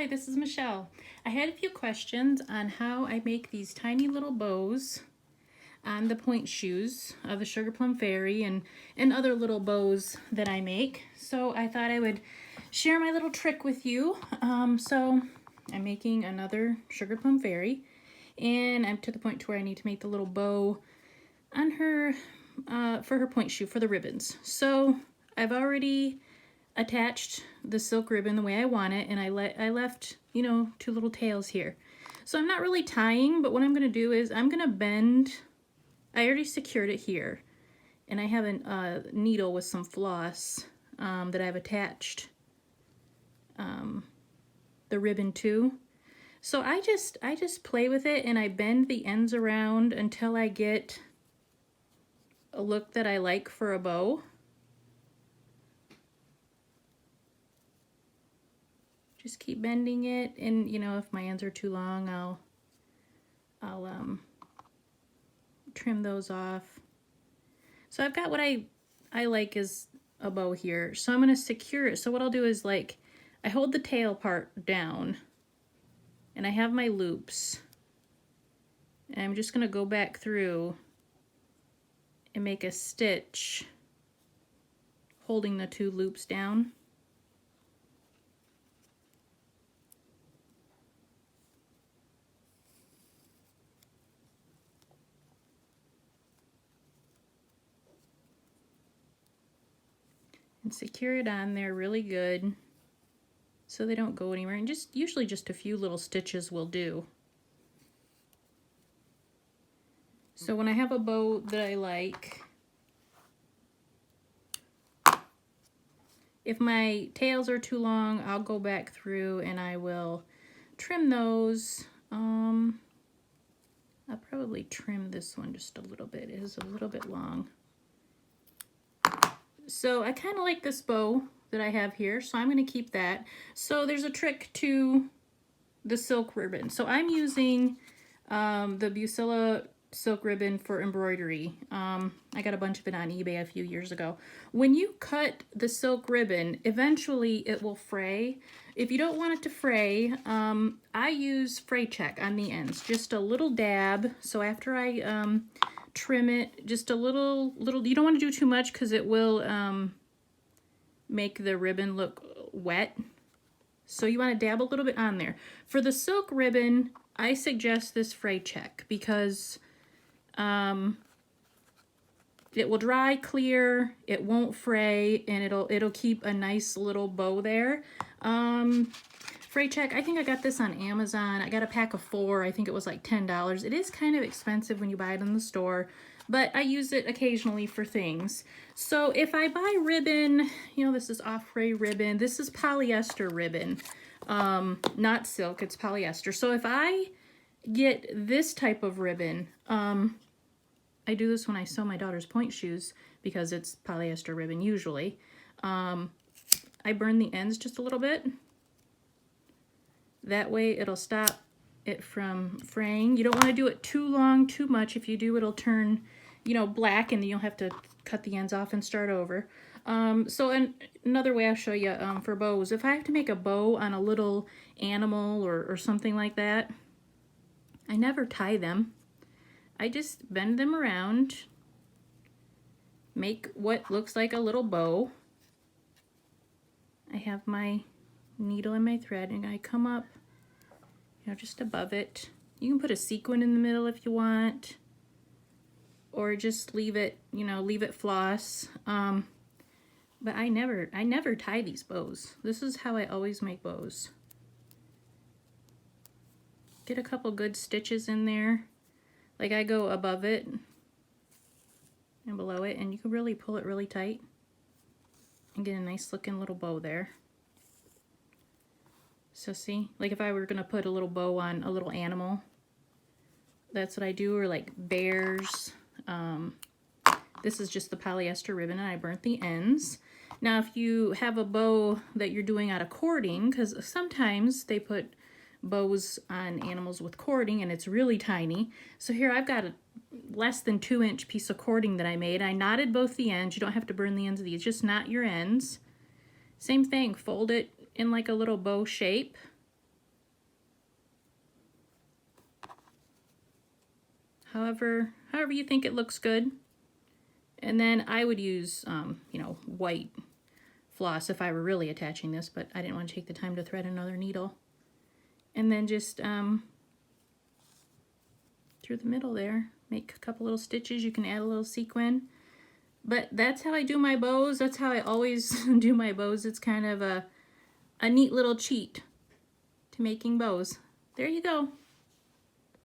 Hi, this is Michelle. I had a few questions on how I make these tiny little bows on the point shoes of the Sugar Plum Fairy and other little bows that I make. So I thought I would share my little trick with you. So I'm making another Sugar Plum Fairy, and I'm to the point to where I need to make the little bow on her for her point shoe for the ribbons. So I've already attached the silk ribbon the way I want it, and I left, you know, two little tails here. So I'm not really tying, but what I'm going to do is I'm going to bend. I already secured it here, and I have a needle with some floss that I've attached the ribbon to. So I just play with it, and I bend the ends around until I get a look that I like for a bow. Just keep bending it, and you know, if my ends are too long, I'll trim those off. So I've got what I like is a bow here. So I'm going to secure it. So what I'll do is, like, I hold the tail part down, and I have my loops, and I'm just going to go back through and make a stitch holding the two loops down. And secure it on there really good so they don't go anywhere, and usually just a few little stitches will do. So when I have a bow that I like, if my tails are too long, I'll go back through and I will trim those. I'll probably trim this one just a little bit. It is a little bit long. So I kind of like this bow that I have here, so I'm going to keep that. So there's a trick to the silk ribbon. So I'm using the Bucilla silk ribbon for embroidery. I got a bunch of it on eBay a few years ago. When you cut the silk ribbon, eventually it will fray. If you don't want it to fray, I use fray check on the ends, just a little dab. So after I trim it, just a little, you don't want to do too much because it will make the ribbon look wet. So you want to dab a little bit on there. For the silk ribbon, I suggest this fray check because it will dry clear, it won't fray, and it'll keep a nice little bow there. Fray check, I think I got this on Amazon. I got a pack of 4. I think it was like $10. It is kind of expensive when you buy it in the store, but I use it occasionally for things. So if I buy ribbon, you know, this is Offray ribbon. This is polyester ribbon, not silk, it's polyester. So if I get this type of ribbon, I do this when I sew my daughter's point shoes because it's polyester ribbon usually. I burn the ends just a little bit. That way it'll stop it from fraying. You don't want to do it too long, too much. If you do, it'll turn, you know, black, and then you'll have to cut the ends off and start over. So another way I'll show you for bows, if I have to make a bow on a little animal or something like that, I never tie them. I just bend them around, make what looks like a little bow. I have my needle and my thread, and I come up, you know, just above it. You can put a sequin in the middle if you want, or just leave it, you know, leave it floss. But I never tie these bows. This is how I always make bows. Get a couple good stitches in there. Like I go above it and below it, and you can really pull it really tight and get a nice looking little bow there. So see, like if I were gonna put a little bow on a little animal, that's what I do, or like bears. This is just the polyester ribbon, and I burnt the ends. Now if you have a bow that you're doing out of cording, because sometimes they put bows on animals with cording and it's really tiny. So here I've got a less than 2-inch piece of cording that I made. I knotted both the ends. You don't have to burn the ends of these, just knot your ends. Same thing, fold it in like a little bow shape however you think it looks good. And then I would use, you know, white floss if I were really attaching this, but I didn't want to take the time to thread another needle. And then just through the middle there, make a couple little stitches. You can add a little sequin. But that's how I do my bows. That's how I always do my bows. It's kind of a neat little cheat to making bows. There you go.